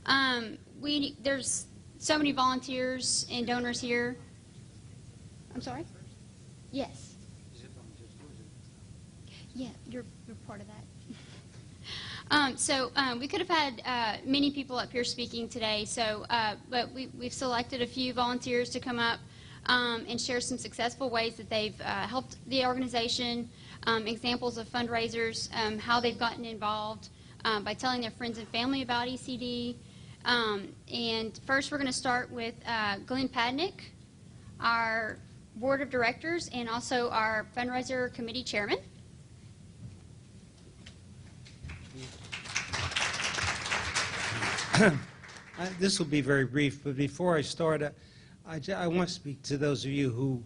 There's so many volunteers and donors here. I'm sorry? Yes. Yeah, you're part of that. We could have had many people up here speaking today, but we've selected a few volunteers to come up and share some successful ways that they've helped the organization, examples of fundraisers, how they've gotten involved by telling their friends and family about ECD. And first we're going to start with Kaline Padnick, our board of directors and also our fundraiser committee chairman. This will be very brief, but before I start, I want to speak to those of you who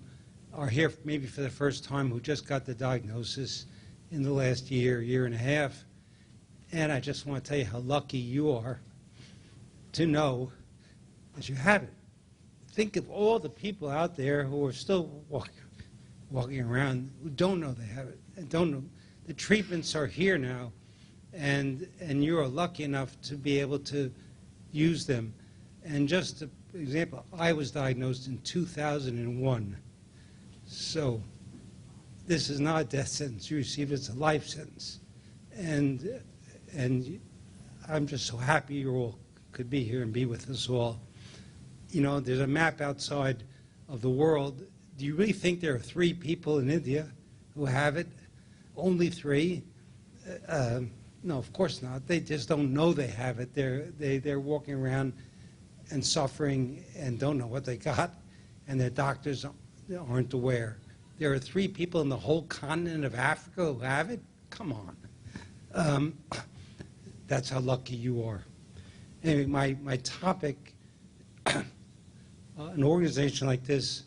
are here maybe for the first time, who just got the diagnosis in the last year and a half. And I just want to tell you how lucky you are to know that you have it. Think of all the people out there who are still walking around who don't know they have it and don't know. The treatments are here now, and you are lucky enough to be able to use them. And just an example, I was diagnosed in 2001. So this is not a death sentence you receive, it's a life sentence. And I'm just so happy you all could be here and be with us all. You know, there's a map outside of the world. Do you really think there are 3 people in India who have it? Only 3? No, of course not. They just don't know they have it. They're walking around and suffering and don't know what they got, and their doctors aren't aware. There are 3 people in the whole continent of Africa who have it? Come on. That's how lucky you are. Anyway, my topic, an organization like this,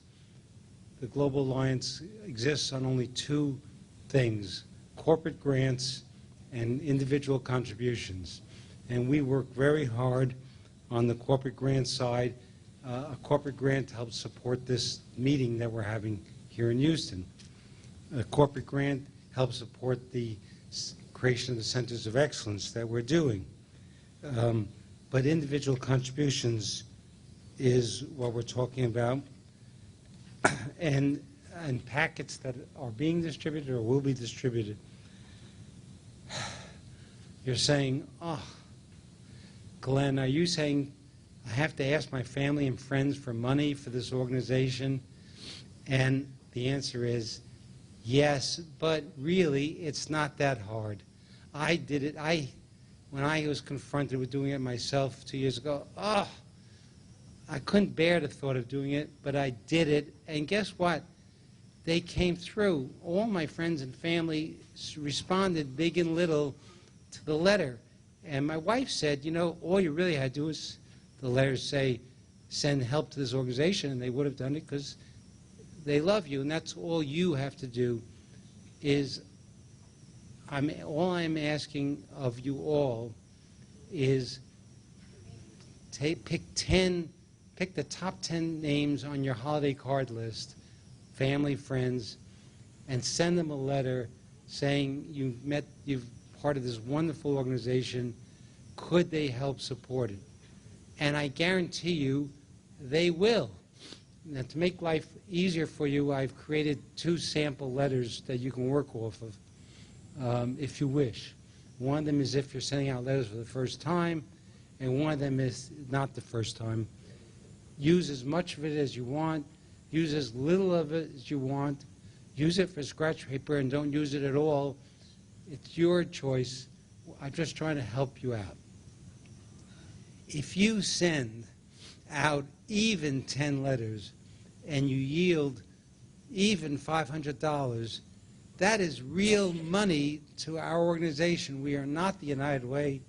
the Global Alliance, exists on only 2 things: corporate grants and individual contributions. And we work very hard on the corporate grant side. A corporate grant helps support this meeting that we're having here in Houston. A corporate grant helps support the creation of the Centers of Excellence that we're doing. But individual contributions is what we're talking about. And packets that are being distributed or will be distributed. You're saying, oh, Glenn, are you saying I have to ask my family and friends for money for this organization? And the answer is yes, but really it's not that hard. I did it. When I was confronted with doing it myself 2 years ago, I couldn't bear the thought of doing it, but I did it. And guess what? They came through. All my friends and family responded, big and little, to the letter. And my wife said, you know, all you really had to do is the letters say, send help to this organization, and they would have done it because they love you. And that's all you have to do. Is all I'm asking of you all is pick the top 10 names on your holiday card list, family, friends, and send them a letter saying you've part of this wonderful organization. Could they help support it? And I guarantee you they will. Now, to make life easier for you, I've created 2 sample letters that you can work off of if you wish. One of them is if you're sending out letters for the first time, and one of them is not the first time. Use as much of it as you want. Use as little of it as you want. Use it for scratch paper and don't use it at all. It's your choice. I'm just trying to help you out. If you send out even 10 letters and you yield even $500, that is real money to our organization. We are not the United Way.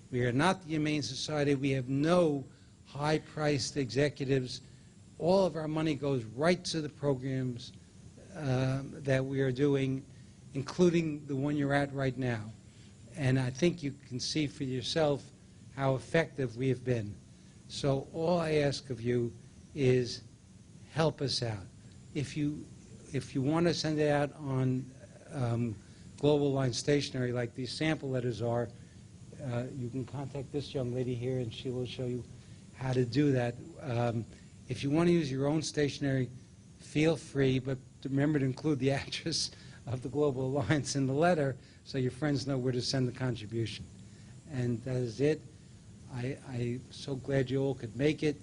We are not the Humane Society. We have no high-priced executives. All of our money goes right to the programs that we are doing, including the one you're at right now. And I think you can see for yourself how effective we have been. So all I ask of you is help us out. If you want to send it out on Global Alliance stationery like these sample letters are, you can contact this young lady here, and she will show you how to do that. If you want to use your own stationery, feel free, but remember to include the address of the Global Alliance in the letter so your friends know where to send the contribution. And that is it. I'm so glad you all could make it,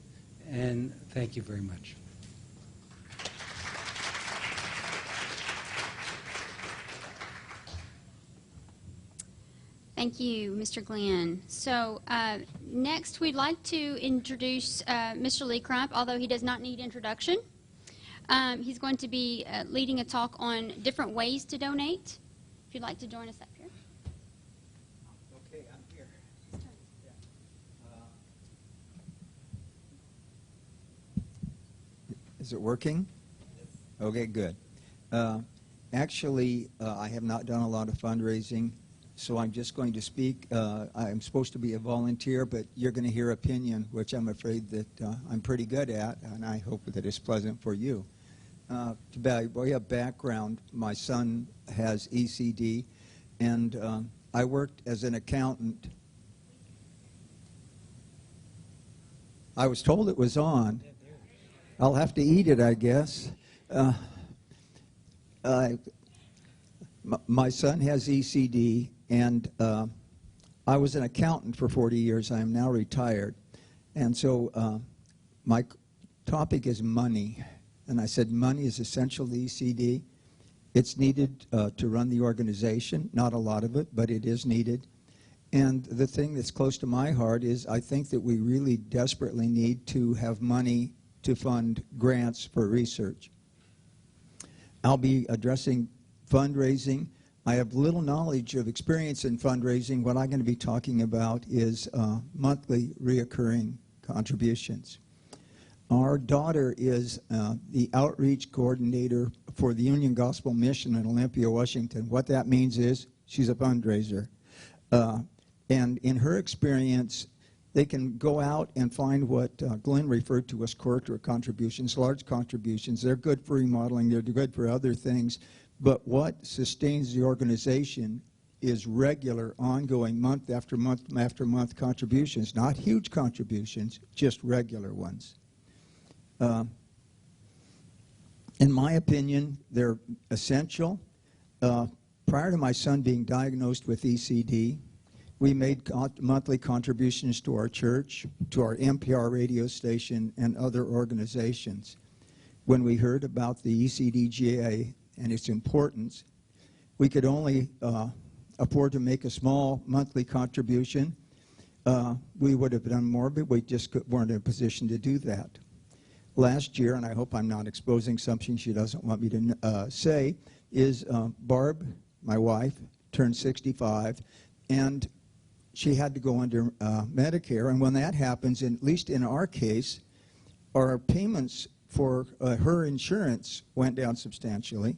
and thank you very much. Thank you, Mr. Glenn. So next we'd like to introduce Mr. Lee Crump, although he does not need introduction. He's going to be leading a talk on different ways to donate. If you'd like to join us up here. Okay, I'm here. Is it working? Okay, good. Actually, I have not done a lot of fundraising, so I'm just going to speak. I'm supposed to be a volunteer, but you're going to hear opinion, which I'm afraid that I'm pretty good at, and I hope that it's pleasant for you. By way of background, my son has ECD, and I worked as an accountant. I was told it was on. I'll have to eat it, I guess. My son has ECD, and I was an accountant for 40 years. I am now retired. And so my topic is money. And I said money is essential to ECD. It's needed to run the organization. Not a lot of it, but it is needed. And the thing that's close to my heart is I think that we really desperately need to have money to fund grants for research. I'll be addressing fundraising. I have little knowledge of experience in fundraising. What I'm going to be talking about is monthly reoccurring contributions. Our daughter is the outreach coordinator for the Union Gospel Mission in Olympia, Washington. What that means is she's a fundraiser. And in her experience, they can go out and find what Glenn referred to as corporate contributions, large contributions. They're good for remodeling. They're good for other things. But what sustains the organization is regular, ongoing, month after month after month contributions, not huge contributions, just regular ones. In my opinion, they're essential. Prior to my son being diagnosed with ECD, we made monthly contributions to our church, to our NPR radio station, and other organizations. When we heard about the ECDGA and its importance, we could only afford to make a small monthly contribution. We would have done more, but we just weren't in a position to do that. Last year, and I hope I'm not exposing something she doesn't want me to say, is Barb, my wife, turned 65, and she had to go under Medicare. And when that happens, at least in our case, our payments for her insurance went down substantially.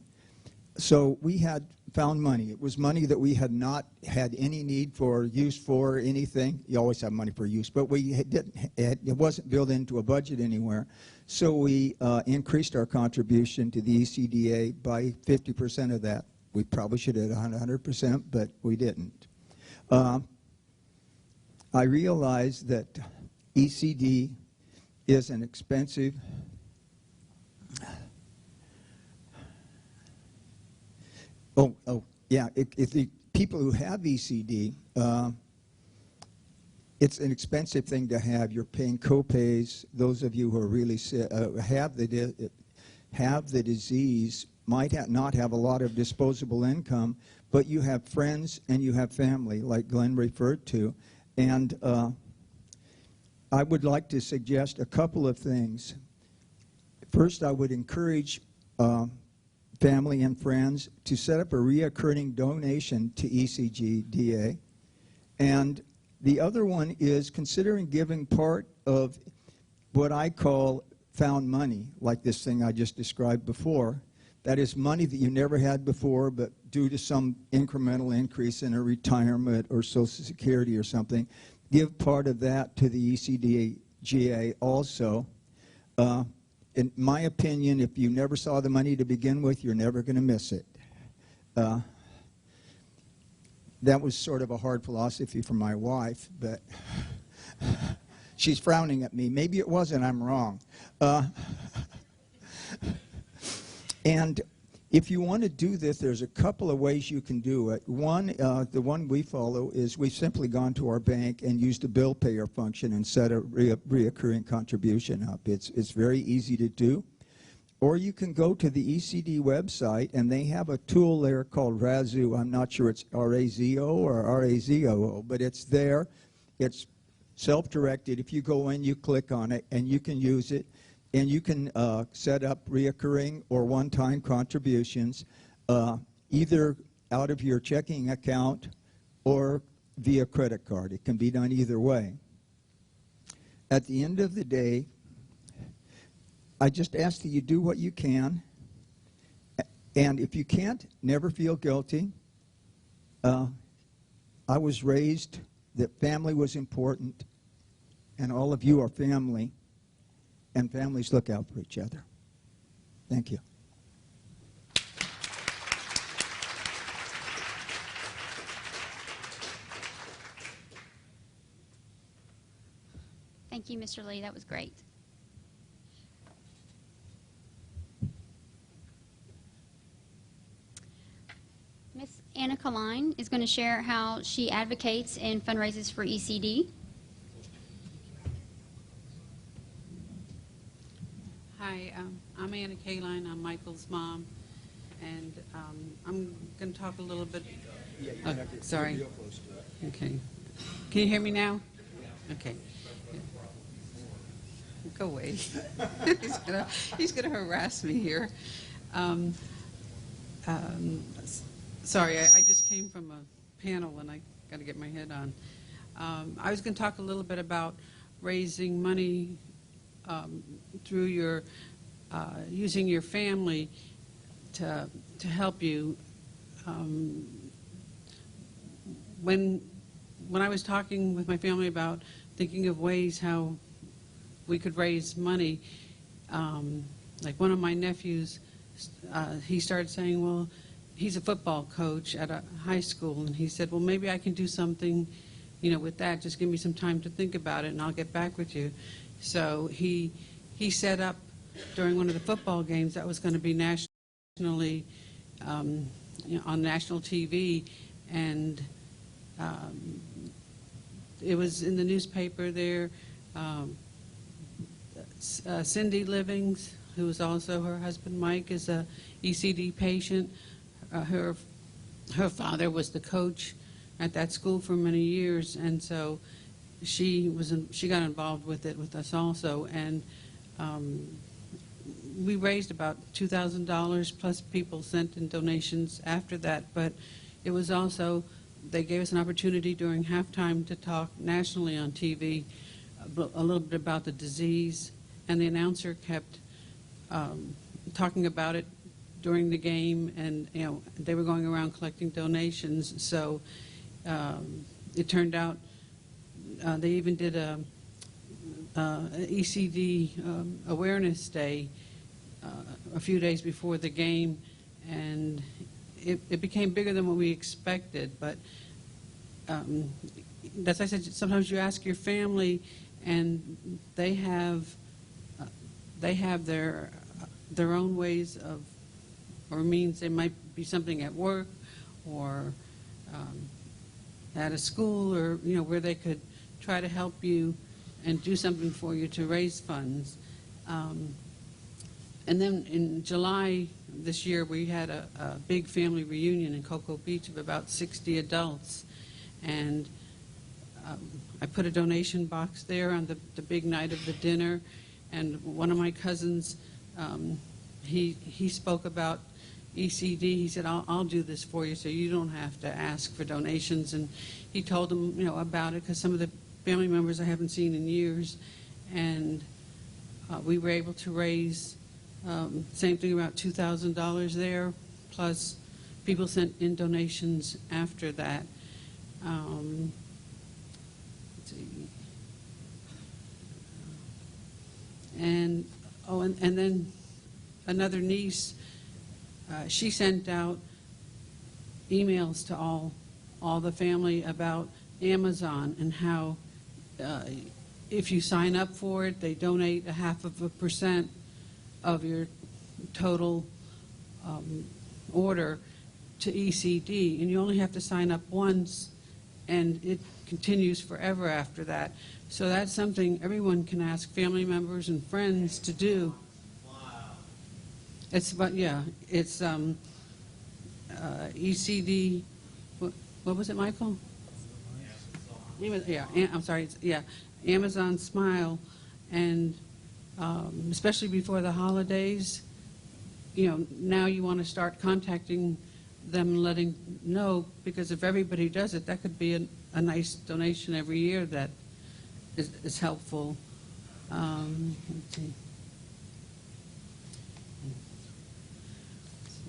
So we had found money. It was money that we had not had any need for use for anything. You always have money for use, but we didn't. It wasn't built into a budget anywhere. So we increased our contribution to the ECDA by 50% of that. We probably should have had 100%, but we didn't. I realized that ECD is an expensive if the people who have ECD, it's an expensive thing to have. You're paying co-pays. Those of you who are really sick, have the disease might not have a lot of disposable income, but you have friends and you have family, like Glenn referred to. And I would like to suggest a couple of things. First, I would encourage family and friends to set up a reoccurring donation to ECDGA. And the other one is considering giving part of what I call found money, like this thing I just described before. That is money that you never had before, but due to some incremental increase in a retirement or Social Security or something, give part of that to the ECDGA also. In my opinion, if you never saw the money to begin with, you're never going to miss it. that was sort of a hard philosophy for my wife, but she's frowning at me. Maybe it wasn't. I'm wrong. And if you want to do this, there's a couple of ways you can do it. One, the one we follow is we've simply gone to our bank and used the bill payer function and set a reoccurring contribution up. It's very easy to do. Or you can go to the ECD website, and they have a tool there called RAZO. I'm not sure it's R-A-Z-O or R-A-Z-O-O, but it's there. It's self-directed. If you go in, you click on it, and you can use it. And you can set up reoccurring or one-time contributions, either out of your checking account or via credit card. It can be done either way. At the end of the day, I just ask that you do what you can. And if you can't, never feel guilty. I was raised that family was important, and all of you are family. And families look out for each other. Thank you. Thank you, Mr. Lee. That was great. Miss Anna Kaline is going to share how she advocates and fundraises for ECD. Hi, I'm Anna Kaline. I'm Michael's mom, and I'm going to talk a little bit. Sorry. Okay. Can you hear me now? Okay. Go away. He's gonna harass me here. Sorry, I just came from a panel and I got to get my head on. I was going to talk a little bit about raising money through your using your family to help you. When I was talking with my family about thinking of ways how we could raise money, like one of my nephews, he started saying, well, he's a football coach at a high school, and he said, well, maybe I can do something, with that. Just give me some time to think about it, and I'll get back with you. So he set up during one of the football games that was going to be nationally, on national TV, and it was in the newspaper there. Cindy Livings, who is also her husband Mike, is a ECD patient. Her father was the coach at that school for many years, and so she got involved with it with us also, and we raised about $2,000 plus people sent in donations after that. But it was also, they gave us an opportunity during halftime to talk nationally on TV a little bit about the disease, and the announcer kept talking about it during the game, and they were going around collecting donations. So it turned out they even did a ECD Awareness Day a few days before the game, and it became bigger than what we expected. But as I said, sometimes you ask your family, and they have their own ways of, or means. It might be something at work or at a school, or where they could try to help you and do something for you to raise funds. And then in July this year, we had a big family reunion in Cocoa Beach of about 60 adults, and I put a donation box there on the big night of the dinner, and one of my cousins, he spoke about ECD. He said, I'll do this for you so you don't have to ask for donations. And he told them about it, because some of the family members I haven't seen in years, and we were able to raise same thing, about $2,000 there, plus people sent in donations after that. Let's see. And then another niece, she sent out emails to all all the family about Amazon and how if you sign up for it, they donate 0.5% of your total order to ECD, and you only have to sign up once, and it continues forever after that. So that's something everyone can ask family members and friends to do. Wow. It's ECD. What was it, Michael? Yeah, I'm sorry. Yeah, Amazon Smile, and especially before the holidays, now you want to start contacting them and letting know, because if everybody does it, that could be a nice donation every year that is helpful. Let's see.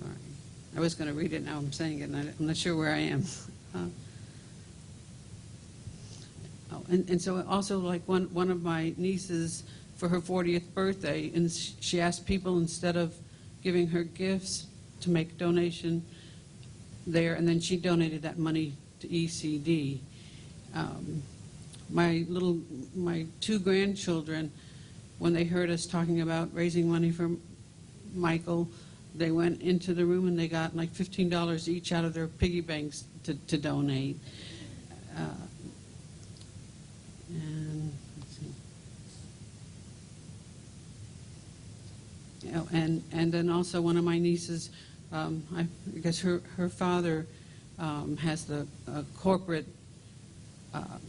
Sorry. I was going to read it, now I'm saying it, and I'm not sure where I am. And so also, like one of my nieces, for her 40th birthday, and she asked people, instead of giving her gifts, to make a donation there, and then she donated that money to ECD. My 2 grandchildren, when they heard us talking about raising money for Michael, they went into the room and they got like $15 each out of their piggy banks to donate. And let's see. And then also one of my nieces, I guess her father has the corporate. Well,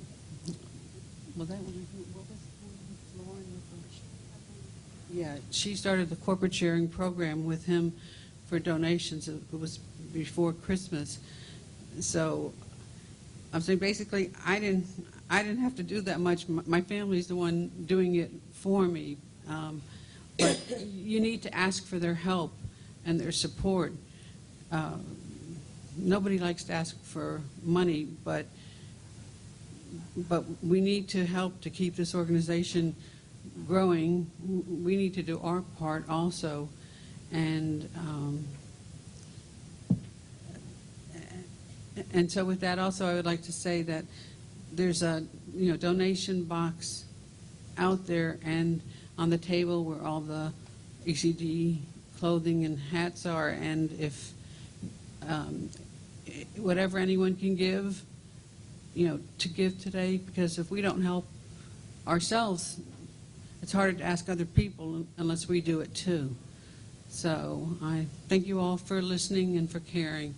that one, what was Lauren? Yeah, she started the corporate sharing program with him for donations. It was before Christmas, so I'm saying basically I didn't have to do that much. My family's the one doing it for me, but you need to ask for their help and their support. Nobody likes to ask for money, but we need to help to keep this organization growing. We need to do our part also, and so with that also I would like to say that there's a donation box out there and on the table where all the ECD clothing and hats are, and if whatever anyone can give, to give today, because if we don't help ourselves, it's harder to ask other people unless we do it too. So I thank you all for listening and for caring.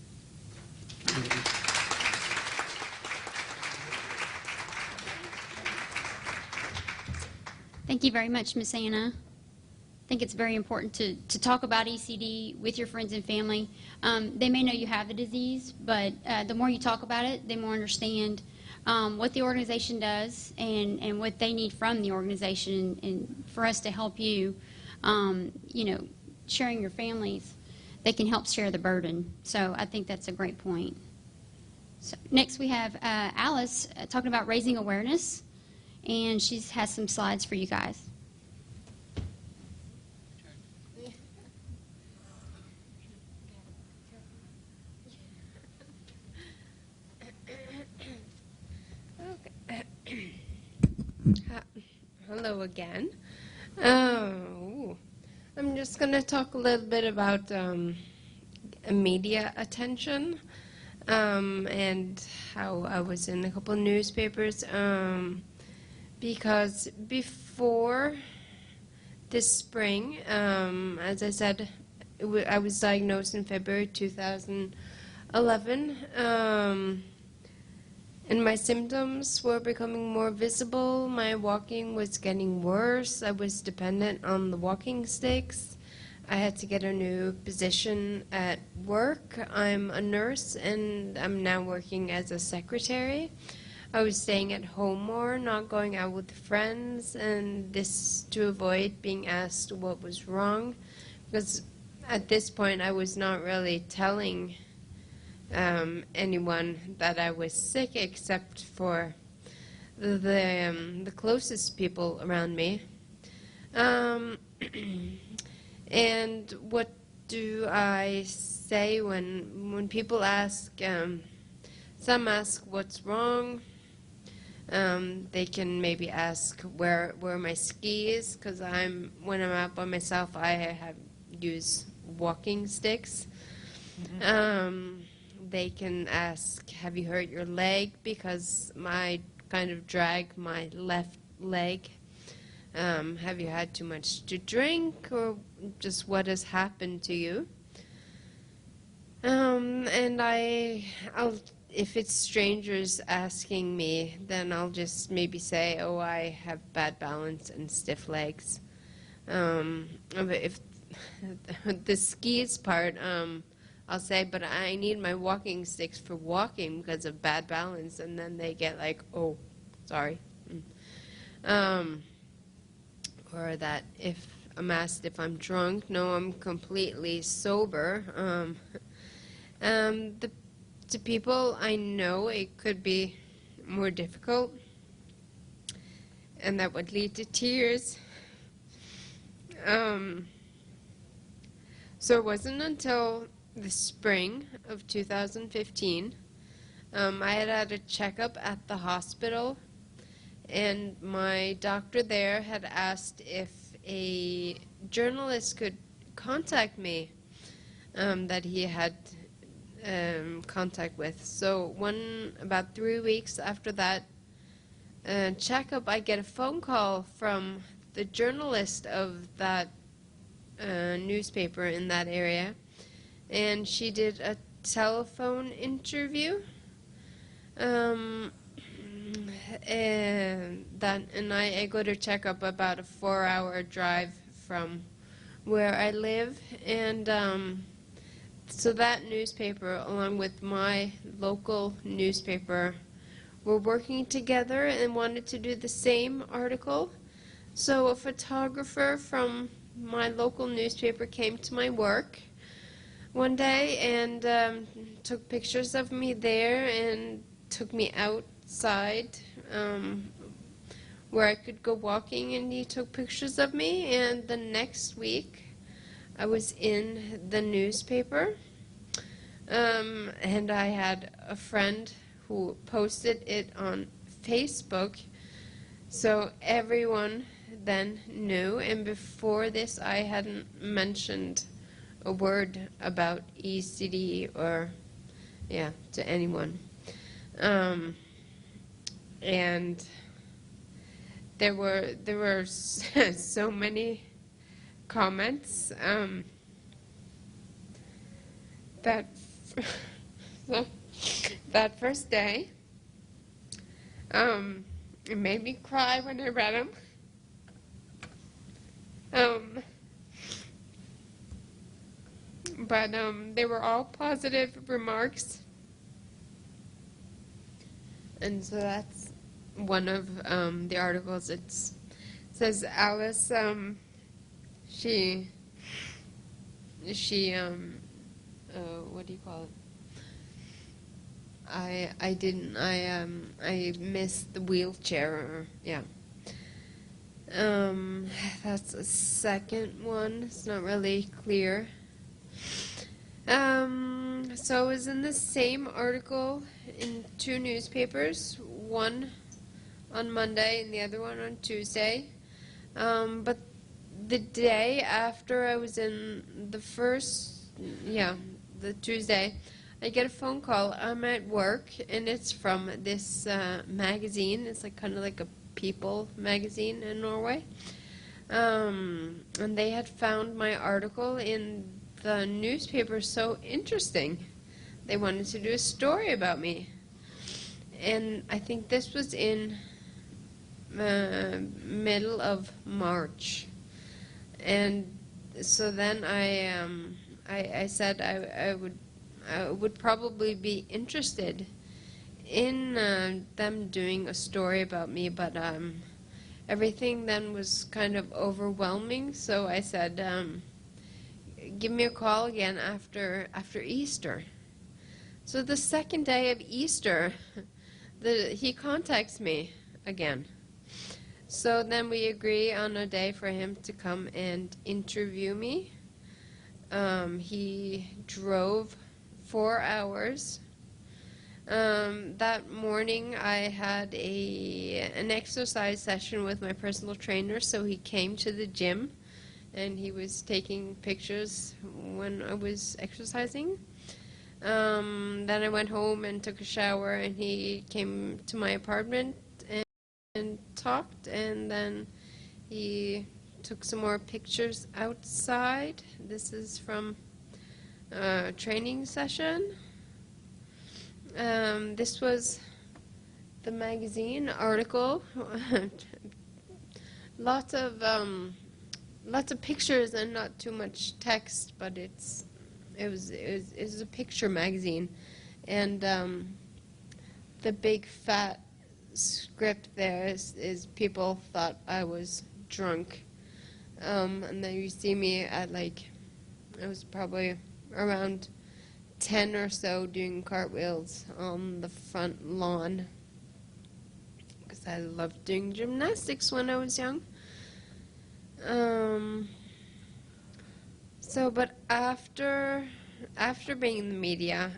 Thank you very much, Ms. Anna. I think it's very important to talk about ECD with your friends and family. They may know you have the disease, but the more you talk about it, they more understand what the organization does and what they need from the organization, and for us to help you, sharing your families, they can help share the burden. So I think that's a great point. So next we have Alice talking about raising awareness, and she has some slides for you guys. Hello again. I'm just going to talk a little bit about media attention and how I was in a couple of newspapers, because before this spring, as I said, I was diagnosed in February 2011. And my symptoms were becoming more visible. My walking was getting worse. I was dependent on the walking sticks. I had to get a new position at work. I'm a nurse, and I'm now working as a secretary. I was staying at home more, not going out with friends, and this to avoid being asked what was wrong, because at this point I was not really telling anyone that I was sick, except for the closest people around me. And what do I say when people ask, Some ask what's wrong. They can maybe ask where my ski is, because when I'm out by myself, I use walking sticks. They can ask, have you hurt your leg? Because I kind of drag my left leg. Have you had too much to drink, or just what has happened to you? And I'll, if it's strangers asking me, then I'll just maybe say, oh, I have bad balance and stiff legs. If the skis part, I'll say, but I need my walking sticks for walking because of bad balance, and then they get like, oh, sorry. Or that if I'm asked if I'm drunk, no, I'm completely sober. To people I know, it could be more difficult, and that would lead to tears. So it wasn't until the spring of 2015, I had a checkup at the hospital, and my doctor there had asked if a journalist could contact me that he had contact with. So about 3 weeks after that checkup, I get a phone call from the journalist of that newspaper in that area, and she did a telephone interview. And I go to check up about a 4-hour drive from where I live, and so that newspaper, along with my local newspaper, were working together and wanted to do the same article. So a photographer from my local newspaper came to my work one day and took pictures of me there and took me outside where I could go walking, and he took pictures of me, and the next week I was in the newspaper, and I had a friend who posted it on Facebook, so everyone then knew, and before this I hadn't mentioned a word about ECD or to anyone. And there were so many comments that that first day. It made me cry when I read them. But they were all positive remarks. And so that's one of the articles. It says Alice, she what do you call it? I missed the wheelchair. That's the second one. It's not really clear. So it was in the same article in 2 newspapers, one on Monday and the other one on Tuesday. But the day after I was in the the Tuesday, I get a phone call. I'm at work, and it's from this magazine. It's kind of like a People magazine in Norway. And they had found my article in the newspaper so interesting. They wanted to do a story about me. And I think this was in middle of March. And so then I said I would probably be interested in them doing a story about me, but everything then was kind of overwhelming, so I said, give me a call again after Easter. So the second day of Easter, he contacts me again. So then we agree on a day for him to come and interview me. He drove 4 hours That morning I had an exercise session with my personal trainer, so he came to the gym and he was taking pictures when I was exercising. Then I went home and took a shower, and he came to my apartment and talked, and then he took some more pictures outside. This is from a training session. This was the magazine article. Lots of pictures and not too much text, but it was a picture magazine, and the big fat script there is people thought I was drunk, and then you see me at it was probably around 10 or so doing cartwheels on the front lawn, because I loved doing gymnastics when I was young. But after being in the media,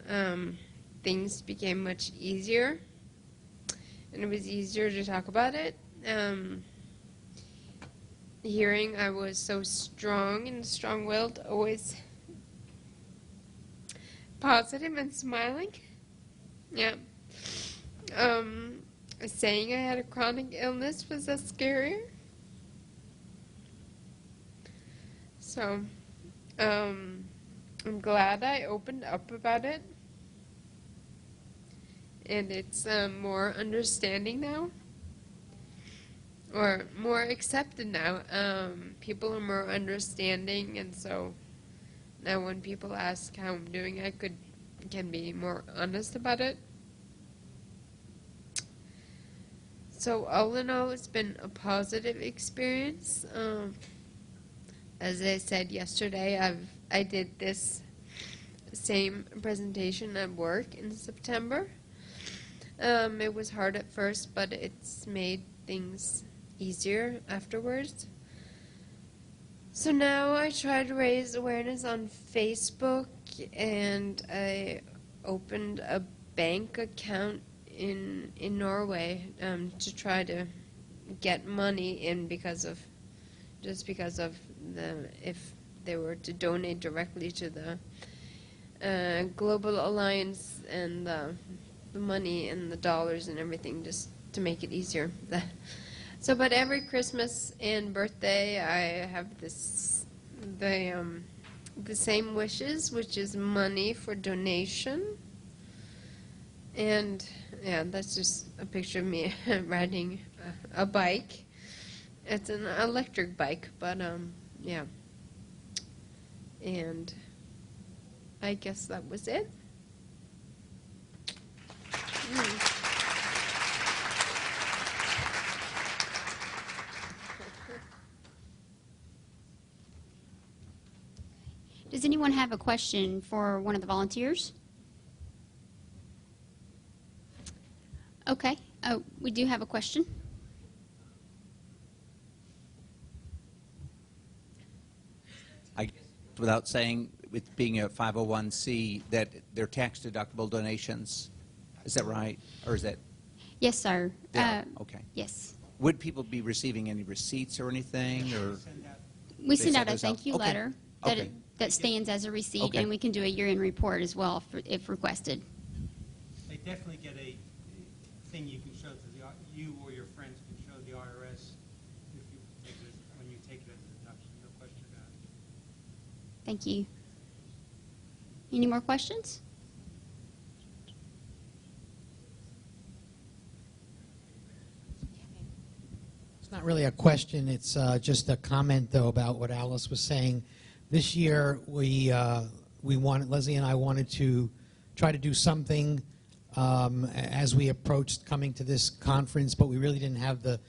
things became much easier, and it was easier to talk about it. Hearing I was so strong and strong-willed, always positive and smiling. Yeah. Saying I had a chronic illness was scarier. So, I'm glad I opened up about it, and it's more understanding now, or more accepted now. People are more understanding, and so now when people ask how I'm doing, I can be more honest about it. So all in all, it's been a positive experience. As I said yesterday, I did this same presentation at work in September. It was hard at first, but it's made things easier afterwards. So now I try to raise awareness on Facebook, and I opened a bank account in Norway to try to get money in because of if they were to donate directly to the Global Alliance, and the money and the dollars and everything, just to make it easier. But every Christmas and birthday I have the same wishes, which is money for donation. And yeah, that's just a picture of me riding a bike. It's an electric bike, but yeah. And I guess that was it. Does anyone have a question for one of the volunteers? Okay. Oh, we do have a question. I guess without saying, with being a 501c, that they're tax-deductible donations. Is that right? Or is that? Yes, sir. Okay. Yes. Would people be receiving any receipts or anything? Or We send out a those out? thank you Okay. letter Okay. that stands as a receipt, Okay. and we can do a year-end report as well if requested. They definitely get a thing you can show to you or your friends can show the IRS when you take it as a deduction. No question about it. Thank you. Any more questions? It's not really a question. It's just a comment, though, about what Alice was saying. This year, Leslie and I wanted to try to do something as we approached coming to this conference, but we really didn't have the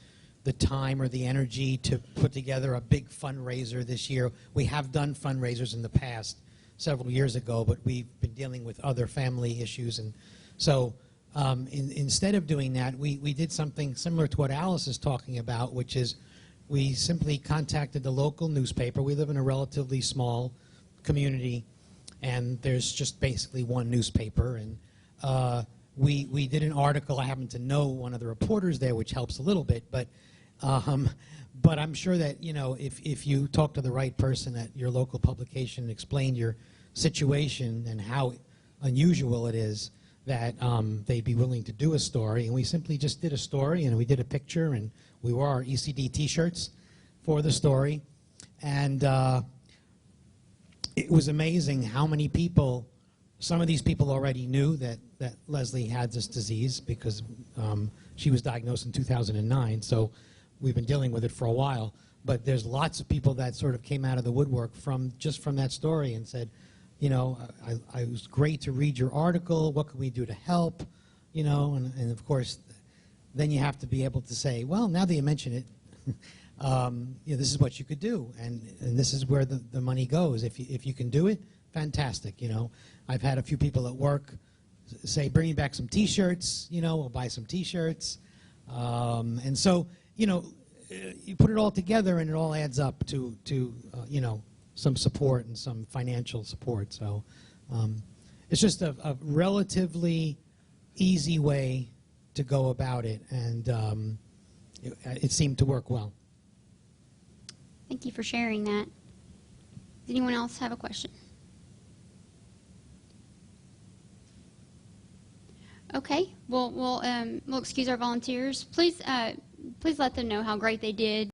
time or the energy to put together a big fundraiser this year. We have done fundraisers in the past, several years ago, but we've been dealing with other family issues, and so instead of doing that, we did something similar to what Alice is talking about, which is we simply contacted the local newspaper. We live in a relatively small community, and there's just basically one newspaper, and we did an article. I happen to know one of the reporters there, which helps a little bit, but I'm sure that, you know, if you talk to the right person at your local publication and explain your situation and how unusual it is, that they'd be willing to do a story. And we simply just did a story, and we did a picture, and we wore our ECD T-shirts for the story. And it was amazing how many people, some of these people already knew that Leslie had this disease because she was diagnosed in 2009, so we've been dealing with it for a while. But there's lots of people that sort of came out of the woodwork from that story and said, you know, it was great to read your article. What can we do to help? You know, and of course, then you have to be able to say, well, now that you mention it, you know, this is what you could do, and this is where the money goes. If you can do it, fantastic. You know, I've had a few people at work say, bring me back some T-shirts. You know, we'll buy some T-shirts, and so, you know, you put it all together, and it all adds up to you know, some support and some financial support. So it's just a relatively easy way to go about it, and it seemed to work well. Thank you for sharing that. Does anyone else have a question? Okay, we'll excuse our volunteers. Please let them know how great they did.